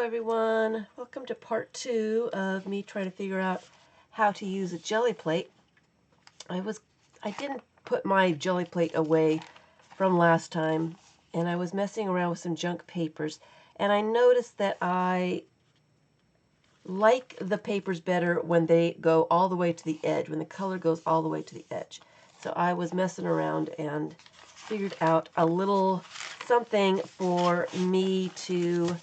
everyone. Welcome to part 2 of me trying to figure out how to use a Gelli Plate. I didn't put my Gelli Plate away from last time, and I was messing around with some junk papers, and I noticed that I like the papers better when they go all the way to the edge, when the color goes all the way to the edge. So I was messing around and figured out a little something for me to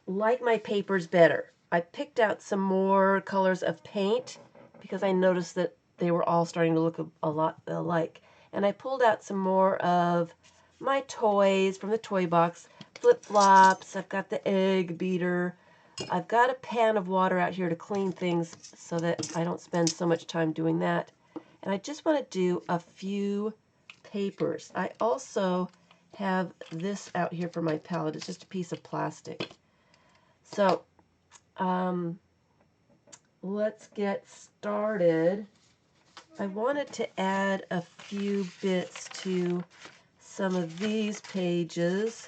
like my papers better. I picked out some more colors of paint because I noticed that they were all starting to look a lot alike. And I pulled out some more of my toys from the toy box. Flip-flops, I've got the egg beater. I've got a pan of water out here to clean things so that I don't spend so much time doing that. And I just want to do a few papers. I also have this out here for my palette. It's just a piece of plastic. So, let's get started. I wanted to add a few bits to some of these pages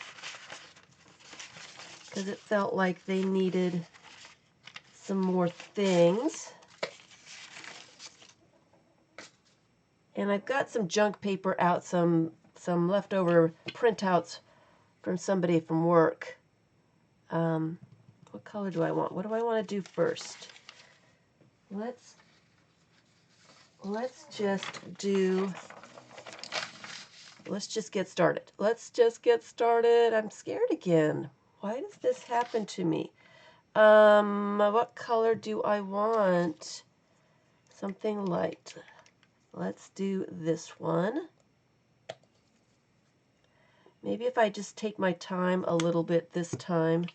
because it felt like they needed some more things. And I've got some junk paper out, some leftover printouts from somebody from work. What color do I want? What do I want to do first? Let's just get started. Let's just get started. I'm scared again. Why does this happen to me? What color do I want? Something light. Let's do this one. Maybe if I just take my time a little bit this time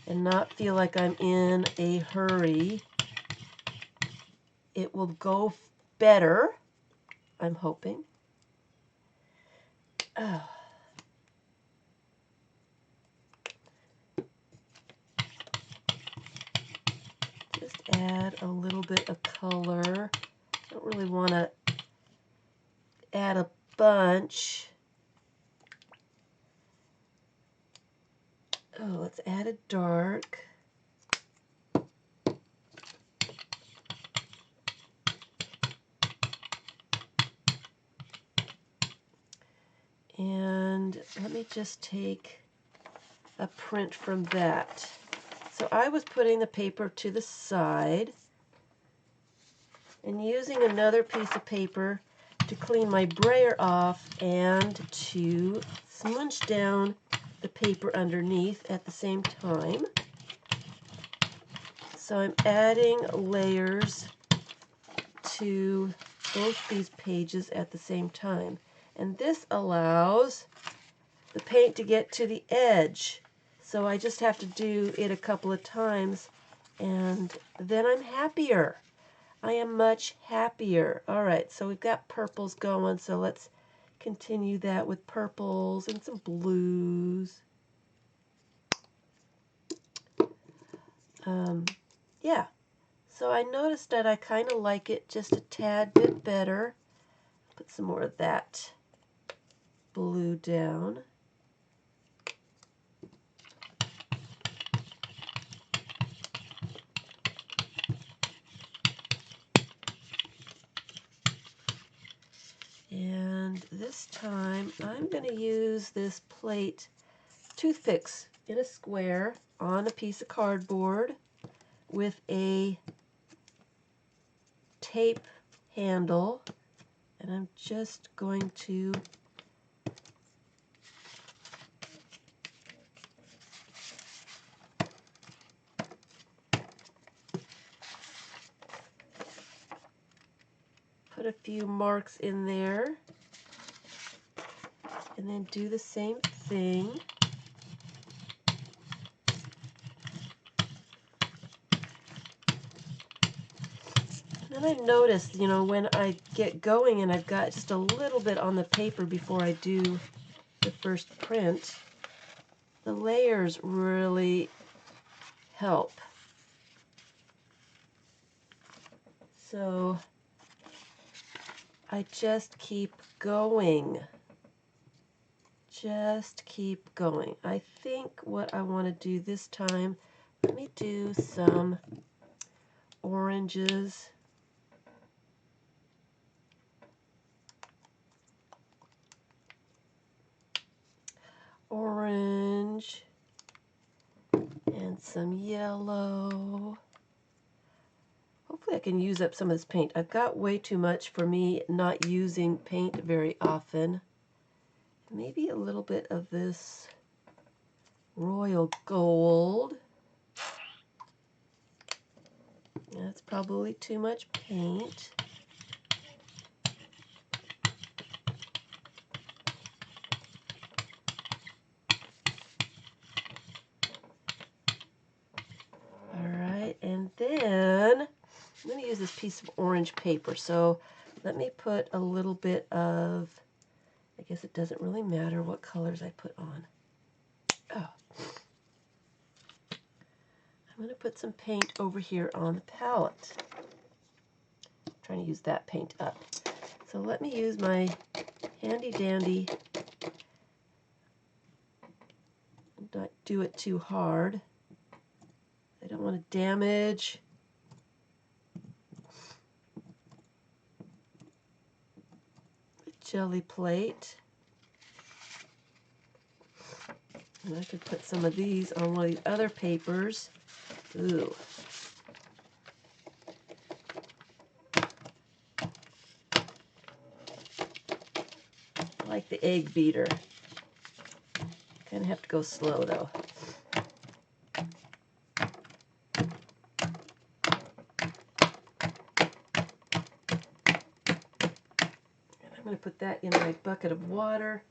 and not feel like I'm in a hurry, it will go better, I'm hoping. Oh. Just add a little bit of color. I don't really want to add a bunch. Oh, let's add a dark. And let me just take a print from that. So I was putting the paper to the side and using another piece of paper to clean my brayer off and to smudge down the paper underneath at the same time. So I'm adding layers to both these pages at the same time. And this allows the paint to get to the edge. So I just have to do it a couple of times and then I'm happier. I am much happier. All right, so we've got purples going, so let's continue that with purples and some blues. Yeah, so I noticed that I kind of like it just a tad bit better. Put some more of that blue down. And this time I'm going to use this plate toothpicks in a square on a piece of cardboard with a tape handle, and I'm just going to put a few marks in there and then do the same thing. And I've noticed, you know, when I get going and I've got just a little bit on the paper before I do the first print, the layers really help. So I just keep going. just keep going. I think what I want to do this time, let me do some oranges. Orange and some yellow. Hopefully I can use up some of this paint. I've got way too much for me not using paint very often. Maybe a little bit of this royal gold. That's probably too much paint. Alright, and then I'm going to use this piece of orange paper. So let me put a little bit of, I guess it doesn't really matter what colors I put on. Oh. I'm going to put some paint over here on the palette. I'm trying to use that paint up. So let me use my handy dandy, not do it too hard. I don't want to damage the Gelli Plate. And I could put some of these on one of these other papers. Ooh. I like the egg beater. Kind of have to go slow though. I'm going to put that in my bucket of water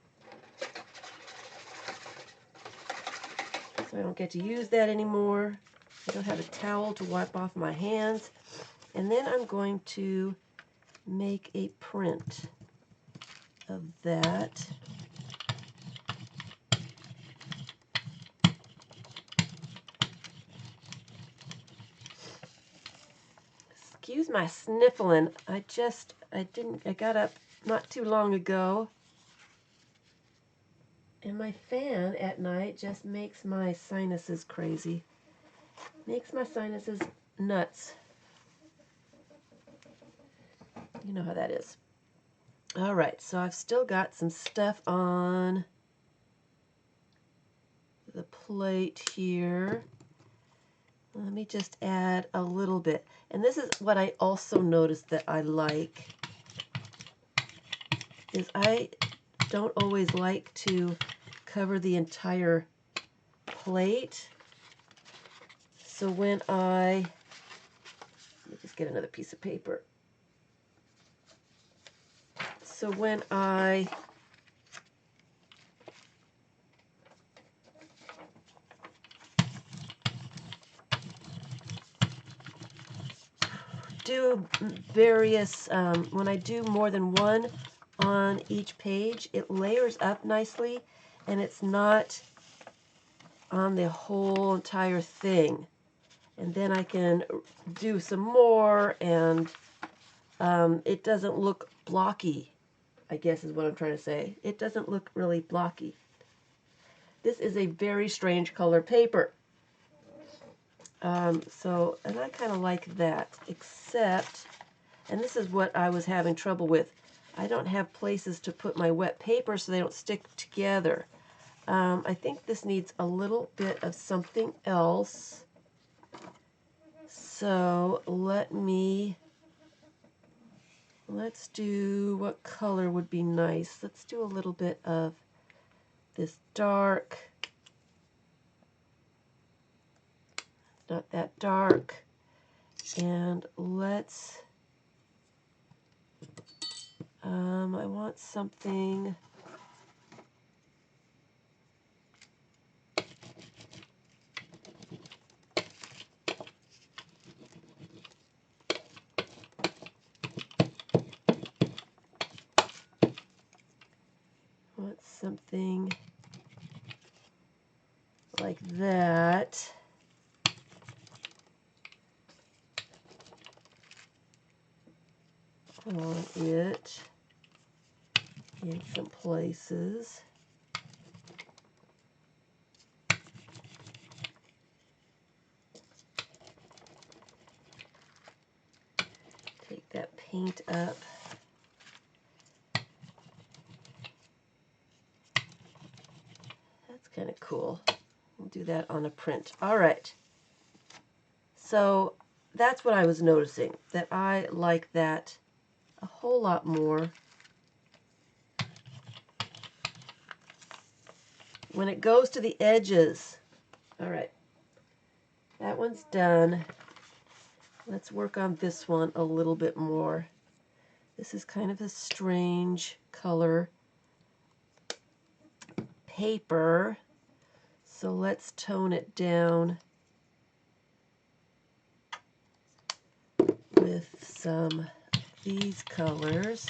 so I don't get to use that anymore. I don't have a towel to wipe off my hands. And then I'm going to make a print of that. Excuse my sniffling. I got up not too long ago, and my fan at night just makes my sinuses crazy. Makes my sinuses nuts. You know how that is. Alright, so I've still got some stuff on the plate here. Let me just add a little bit. And this is what I also noticed that I like, is I don't always like to cover the entire plate. So when let me just get another piece of paper. So when I do various, when I do more than one on each page, it layers up nicely and it's not on the whole entire thing. And then I can do some more and it doesn't look blocky, I guess is what I'm trying to say. It doesn't look really blocky. This is a very strange color paper. And I kind of like that, except, and this is what I was having trouble with, I don't have places to put my wet paper so they don't stick together. I think this needs a little bit of something else. So let's do, what color would be nice? Let's do a little bit of this dark. It's not that dark. And let's, I want something, like that. On it in some places. paint up. That's kind of cool. We'll do that on a print. All right. So that's what I was noticing, that I like that a whole lot more. When it goes to the edges. All right. That one's done. Let's work on this one a little bit more. This is kind of a strange color paper. So let's tone it down with some of these colors.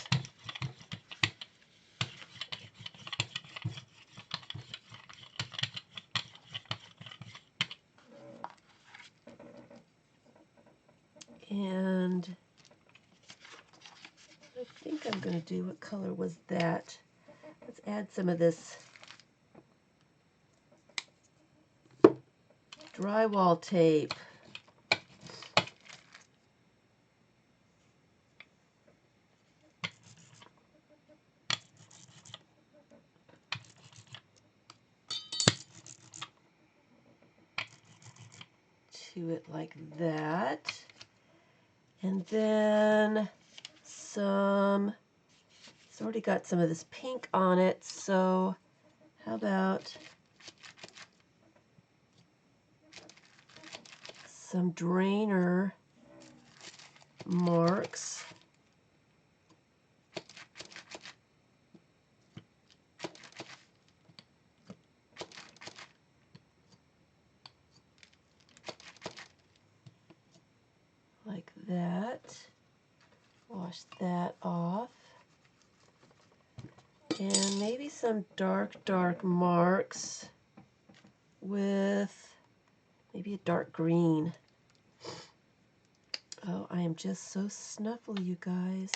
And I think I'm going to do, what color was that? Let's add some of this drywall tape. To it like that. And then some, it's already got some of this pink on it, so how about some drainer marks. Like that. Wash that off. And maybe some dark marks with maybe a dark green. Oh, I am just so snuffly, you guys.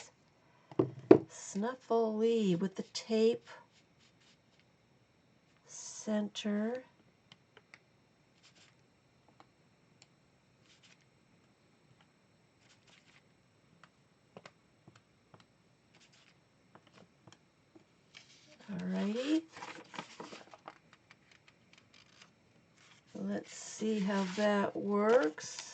Snuffly with the tape center. Alrighty. Let's see how that works.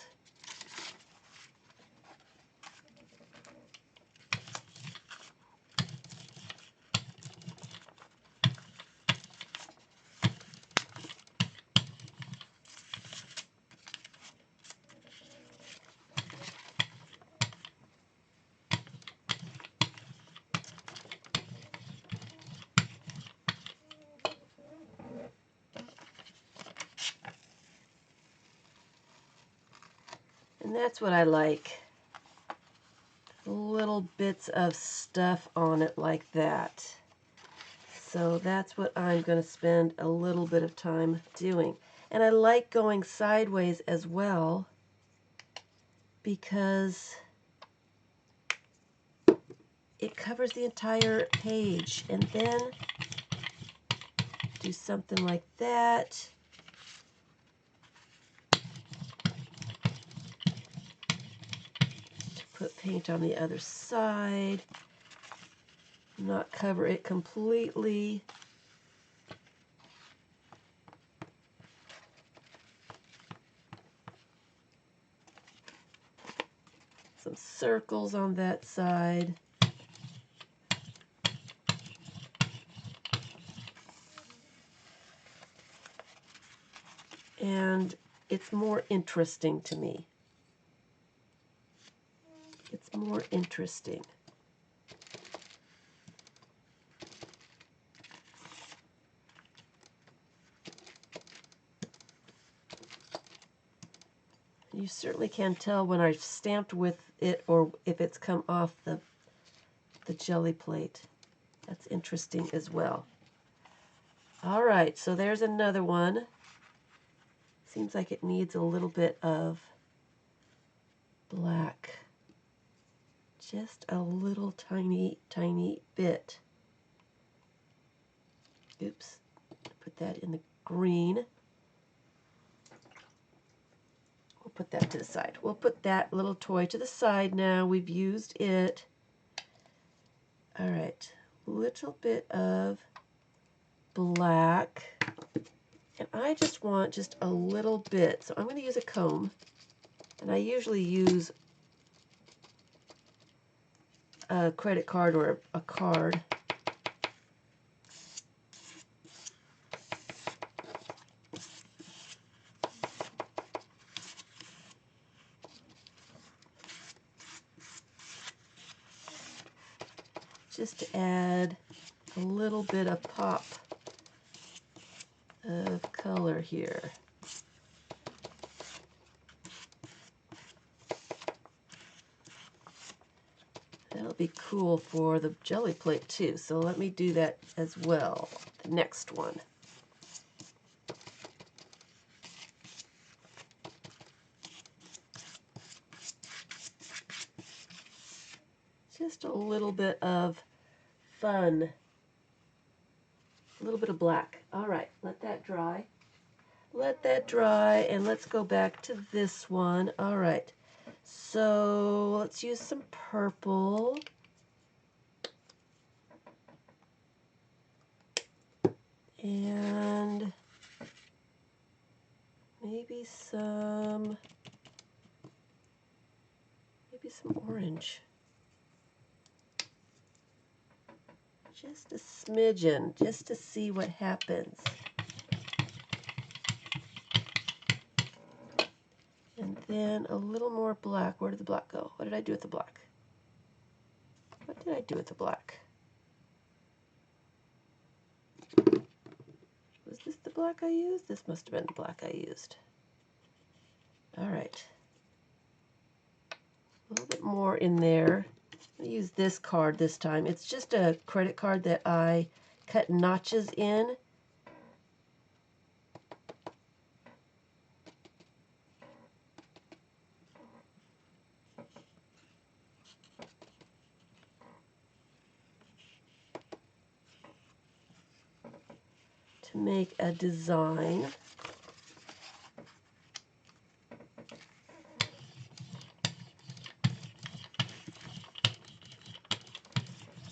And that's what I like. Little bits of stuff on it like that. So that's what I'm going to spend a little bit of time doing. And I like going sideways as well because it covers the entire page. And then do something like that. Put paint on the other side. Not cover it completely. Some circles on that side. And it's more interesting to me. It's more interesting. You certainly can tell when I've stamped with it or if it's come off the Gelli plate. That's interesting as well. All right, so there's another one. Seems like it needs a little bit of black. Just a little tiny bit. Oops, put that in the green. We'll put that to the side. We'll put that little toy to the side now. We've used it. All right, little bit of black. And I just want just a little bit. So I'm going to use a comb. And I usually use a credit card or a card. Just to add a little bit of pop of color here. That'll be cool for the Gelli Plate too, so let me do that as well. The next one. Just a little bit of fun. A little bit of black. All right, let that dry. Let that dry, and let's go back to this one. All right, so let's use some purple. And maybe some orange. Just a smidgen, just to see what happens. And then a little more black. Where did the black go? What did I do with the black? What did I do with the black? Was this the black I used? This must have been the black I used. All right. A little bit more in there. I'm going to use this card this time. It's just a credit card that I cut notches in. To make a design.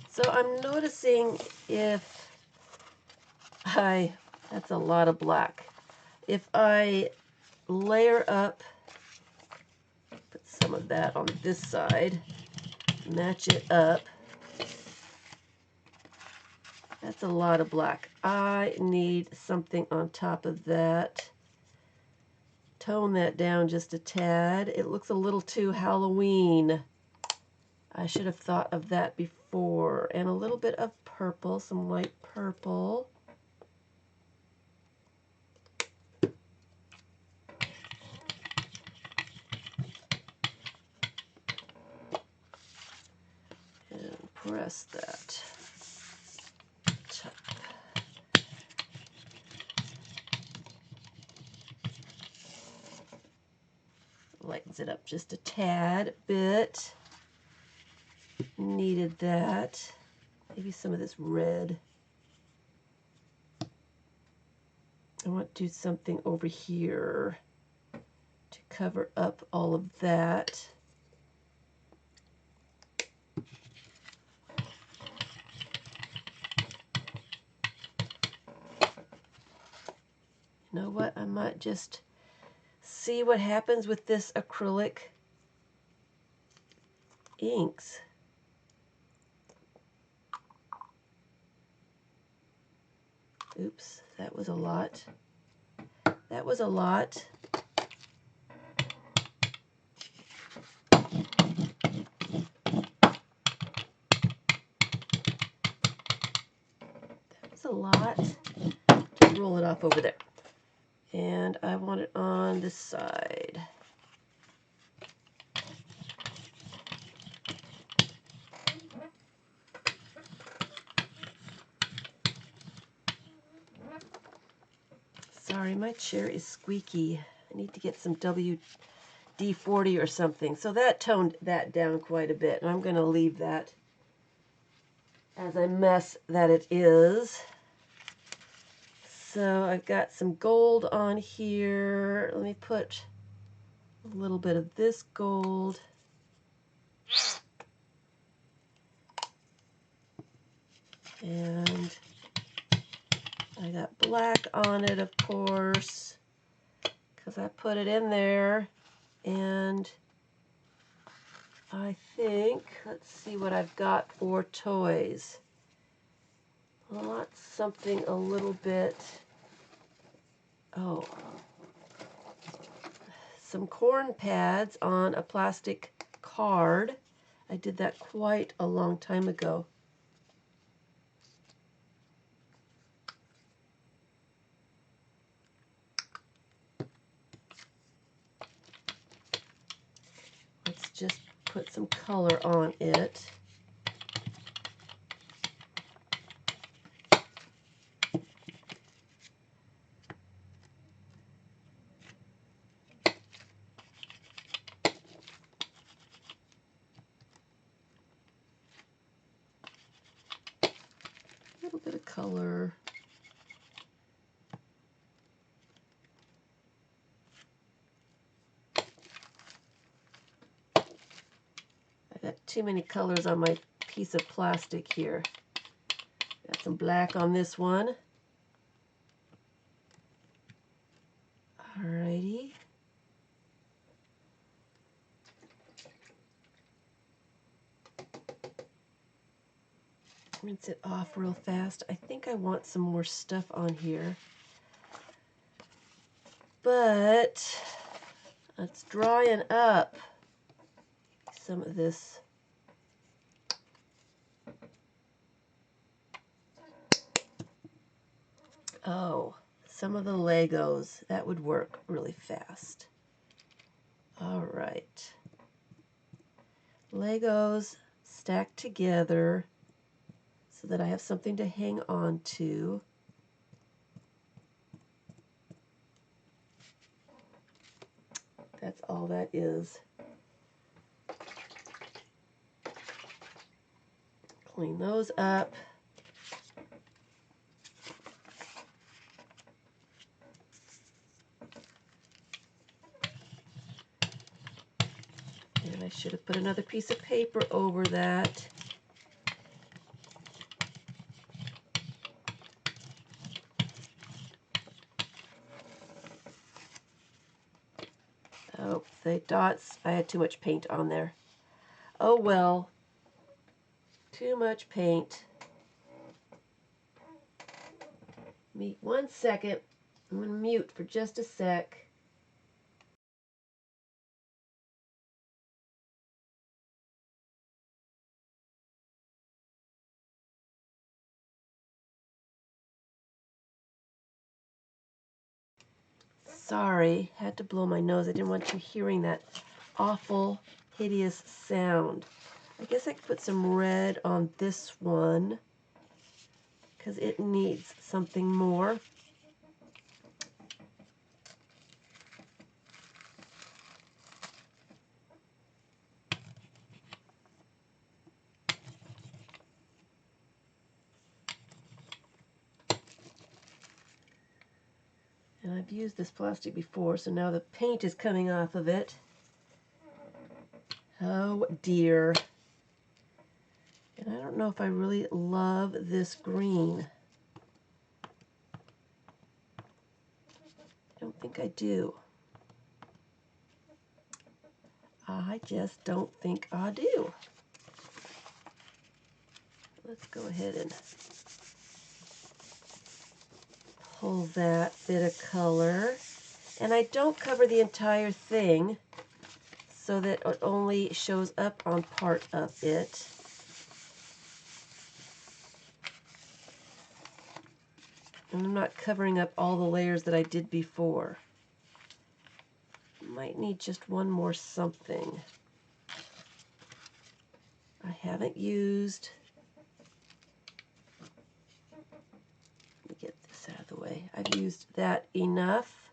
So I'm noticing that's a lot of black. If I layer up, put some of that on this side, match it up, that's a lot of black. I need something on top of that. Tone that down just a tad. It looks a little too Halloween. I should have thought of that before. And a little bit of purple, some light purple. And press that top. Lightens it up just a tad bit. Needed that. Maybe some of this red. I want to do something over here to cover up all of that. You know what? I might just see what happens with this acrylic inks. Oops, that was a lot. That was a lot. That was a lot. Just roll it off over there. And I want it on this side. Sorry, my chair is squeaky. I need to get some WD-40 or something. So that toned that down quite a bit. And I'm going to leave that as a mess that it is. So I've got some gold on here. Let me put A little bit of this gold. And I got black on it, of course, because I put it in there. And I think, let's see what I've got for toys. I want something a little bit, oh, some corn pads on a plastic card. I did that quite a long time ago. Let's just put some color on it. A little bit of color. I got too many colors on my piece of plastic here. Got some black on this one. Alrighty. Rinse it off real fast. I think I want some more stuff on here. But it's drying up. Some of this. Oh, some of the Legos. That would work really fast. All right. Legos stacked together so that I have something to hang on to. That's all that is. Clean those up. And I should have put another piece of paper over that. Oh, the dots, I had too much paint on there. Oh well, too much paint. Me 1 second. I'm going to mute for just a sec. Sorry, had to blow my nose. I didn't want you hearing that awful, hideous sound. I guess I could put some red on this one because it needs something more. And I've used this plastic before, so now the paint is coming off of it. Oh dear. And I don't know if I really love this green. I don't think I do. I just don't think I do. Let's go ahead and pull that bit of color. And I don't cover the entire thing so that it only shows up on part of it. And I'm not covering up all the layers that I did before. Might need just one more something. I haven't used, let me get this out of the way. I've used that enough.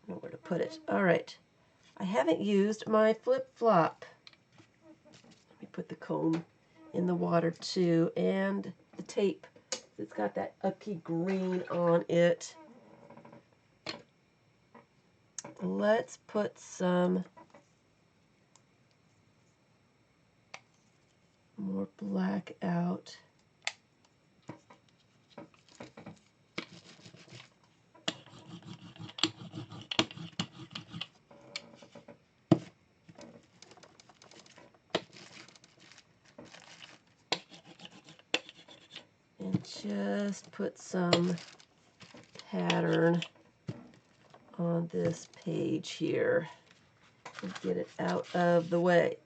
I don't know where to put it. All right. I haven't used my flip-flop. Let me put the comb in the water too, and the tape. It's got that uppy green on it. let's put some more black out. And just put some pattern on this page here and get it out of the way.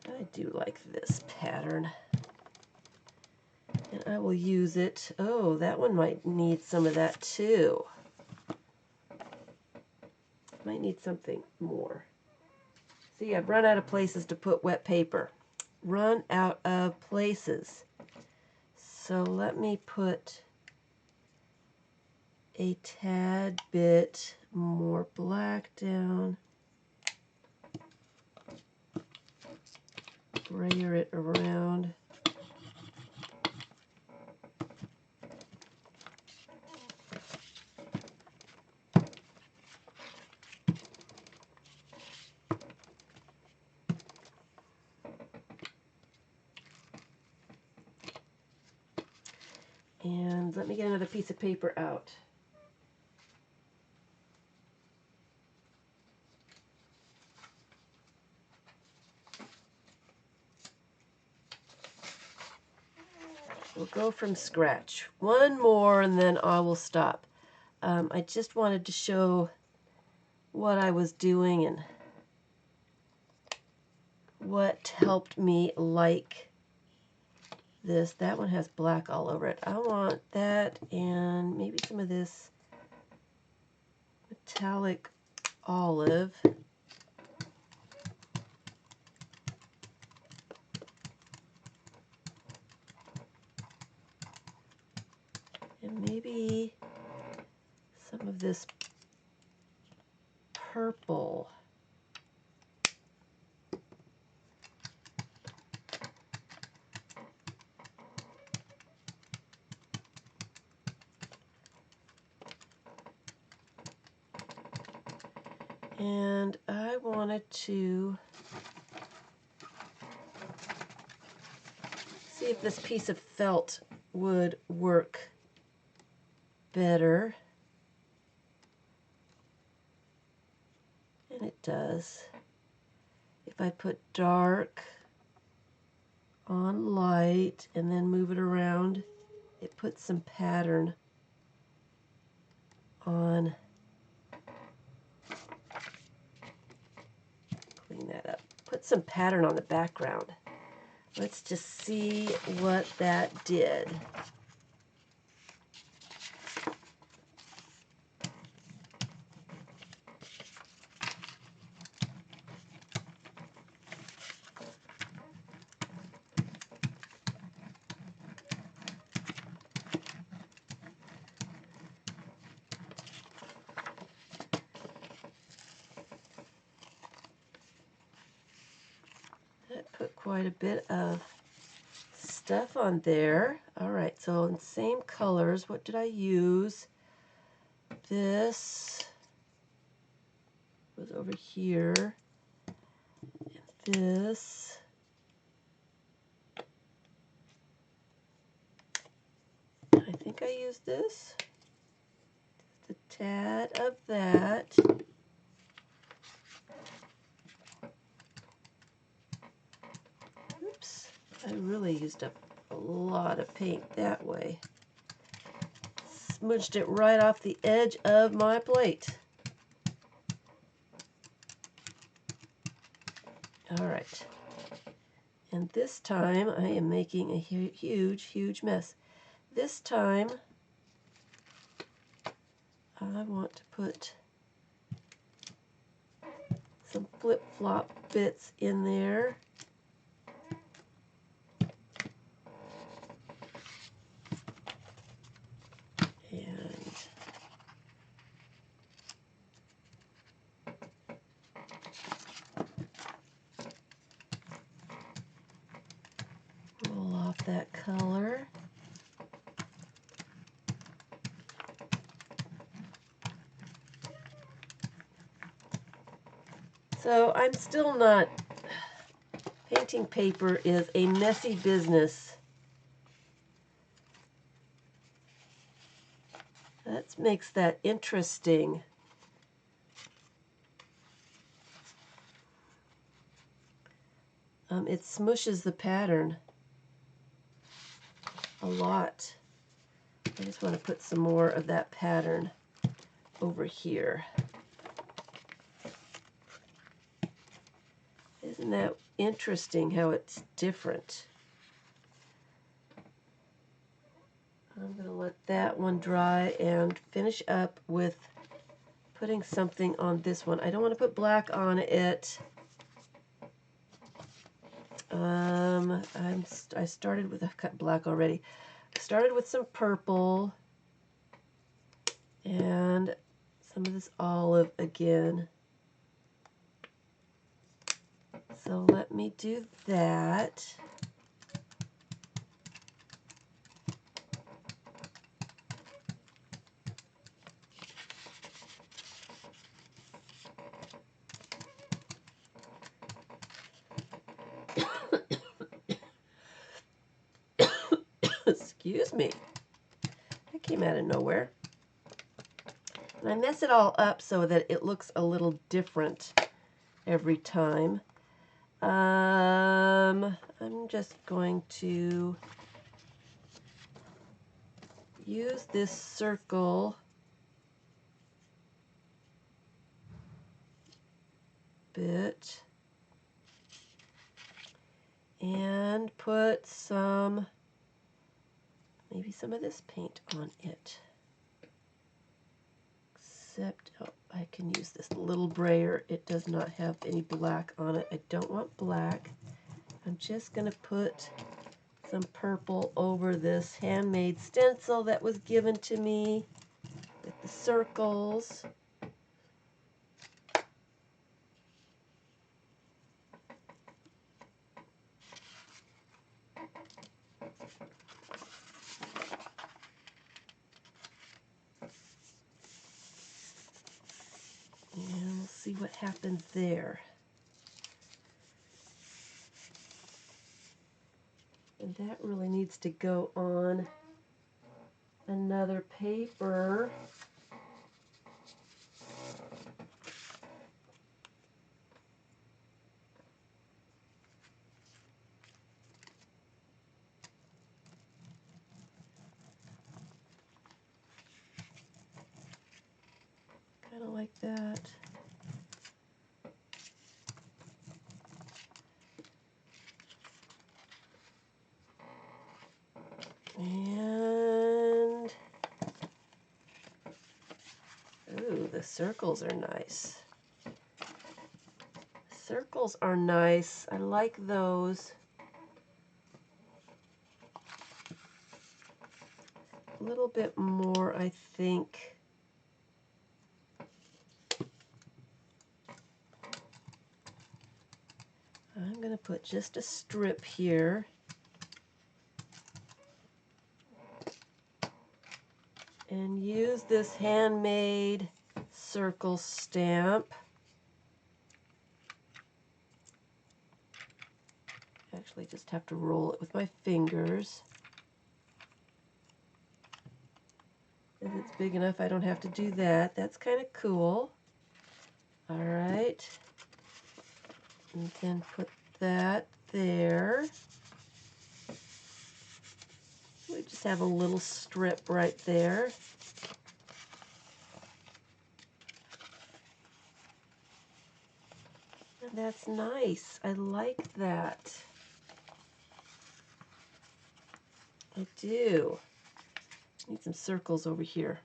I do like this pattern, and I will use it. Oh, that one might need some of that too. Might need something more. See, I've run out of places to put wet paper. Run out of places. So let me put a tad bit more black down. Brayer it around. And let me get another piece of paper out. We'll go from scratch. One more and then I will stop. I just wanted to show what I was doing and what helped me like this. That one has black all over it. I want that and maybe some of this metallic olive. And maybe some of this purple. And I wanted to see if this piece of felt would work better. And it does. If I put dark on light and then move it around, it puts some pattern on. Clean that up. Put some pattern on the background. Let's just see what that did. That put quite a bit of stuff on there. All right, so in same colors, what did I use? This was over here. And this. I think I used this. Just a tad of that. Oops, I really used up a lot of paint that way. Smudged it right off the edge of my plate. All right. And this time I am making a huge, huge mess. This time I want to put some flip-flop bits in there. And that color. So I'm still not, painting paper is a messy business. That makes that interesting. It smushes the pattern a lot. I just want to put some more of that pattern over here. Isn't that interesting how it's different? I'm going to let that one dry and finish up with putting something on this one. I don't want to put black on it. I started with, I've cut black already. I started with some purple and some of this olive again. So let me do that. Excuse me. That came out of nowhere. And I mess it all up so that it looks a little different every time. I'm just going to use this circle bit and put some, maybe some of this paint on it. Except, oh, I can use this little brayer. It does not have any black on it. I don't want black. I'm just going to put some purple over this handmade stencil that was given to me with the circles. And we'll see what happens there. And that really needs to go on another paper. Kind of like that. And, ooh, the circles are nice. Circles are nice. I like those. A little bit more, I think. I'm going to put just a strip here. And use this handmade circle stamp. Actually, just have to roll it with my fingers. If it's big enough, I don't have to do that. That's kind of cool. All right. And then put that there. We just have a little strip right there. And that's nice. I like that. I do. Need some circles over here.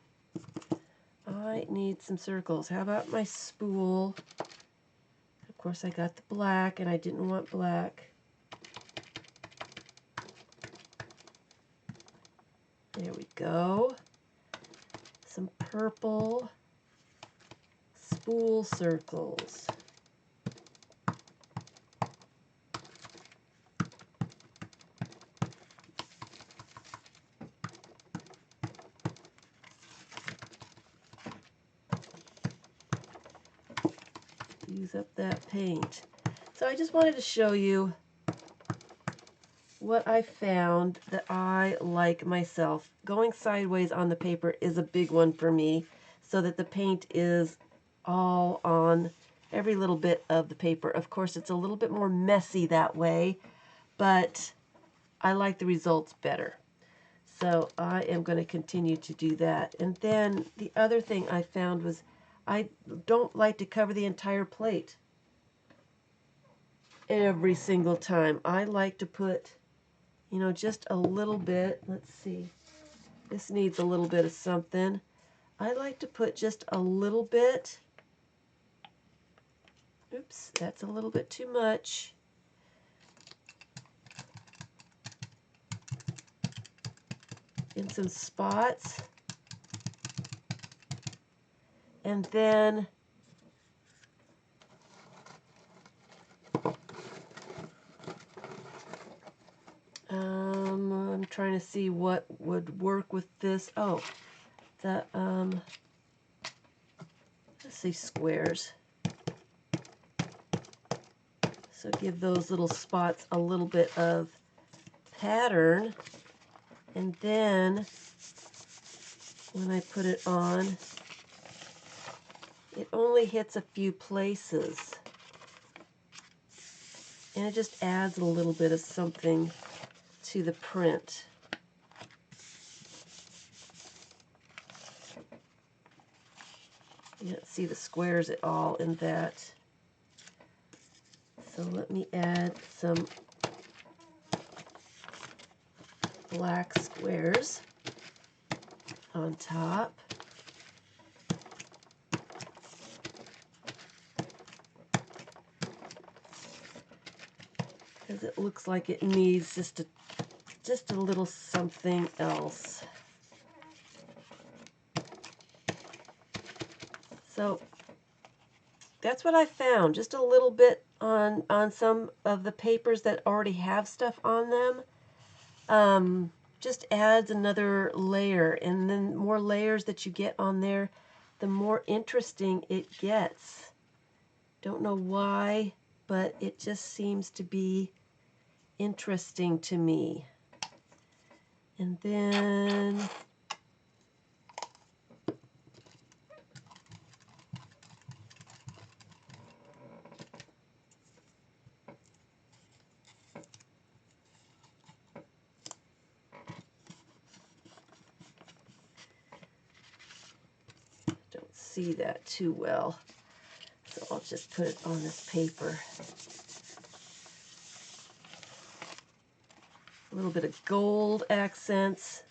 I need some circles. How about my spool? Of course, I got the black, and I didn't want black. There we go. Some purple spool circles. use up that paint. So I just wanted to show you what I found that I like myself. Going sideways on the paper is a big one for me, so that the paint is all on every little bit of the paper. Of course, it's a little bit more messy that way, but I like the results better. So I am going to continue to do that. And then the other thing I found was I don't like to cover the entire plate every single time. I like to put, you know, just a little bit. Let's see. This needs a little bit of something. I like to put just a little bit. Oops, that's a little bit too much. In some spots. And then I'm trying to see what would work with this. Oh, the let's see, squares. So give those little spots a little bit of pattern, and then when I put it on, it only hits a few places, and it just adds a little bit of something to the print. You don't see the squares at all in that. So let me add some black squares on top. Because it looks like it needs just a little something else. So that's what I found. Just a little bit on some of the papers that already have stuff on them. Just adds another layer, and then more layers that you get on there, the more interesting it gets. Don't know why, but it just seems to be interesting to me. And then don't see that too well, so I'll just put it on this paper. A little bit of gold accents,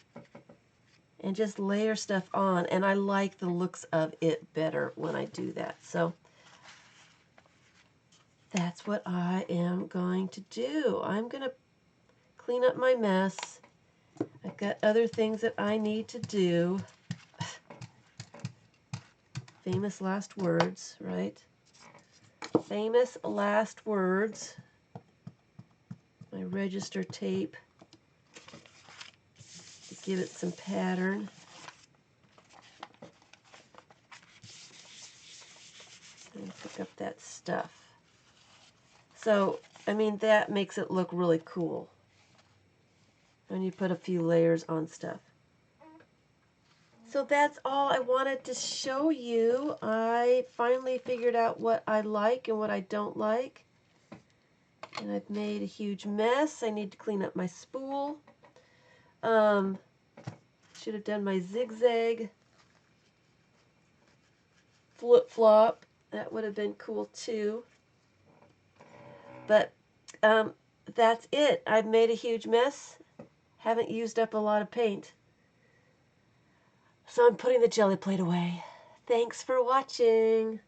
and just layer stuff on, and I like the looks of it better when I do that. So that's what I am going to do. I'm going to clean up my mess. I've got other things that I need to do. Famous last words, right? Famous last words. My register tape to give it some pattern. And pick up that stuff. So, I mean, that makes it look really cool when you put a few layers on stuff. So that's all I wanted to show you. I finally figured out what I like and what I don't like. And I've made a huge mess. I need to clean up my spool. Should have done my zigzag flip-flop. That would have been cool too. But that's it. I've made a huge mess. Haven't used up a lot of paint. So I'm putting the Gelli Plate away. Thanks for watching.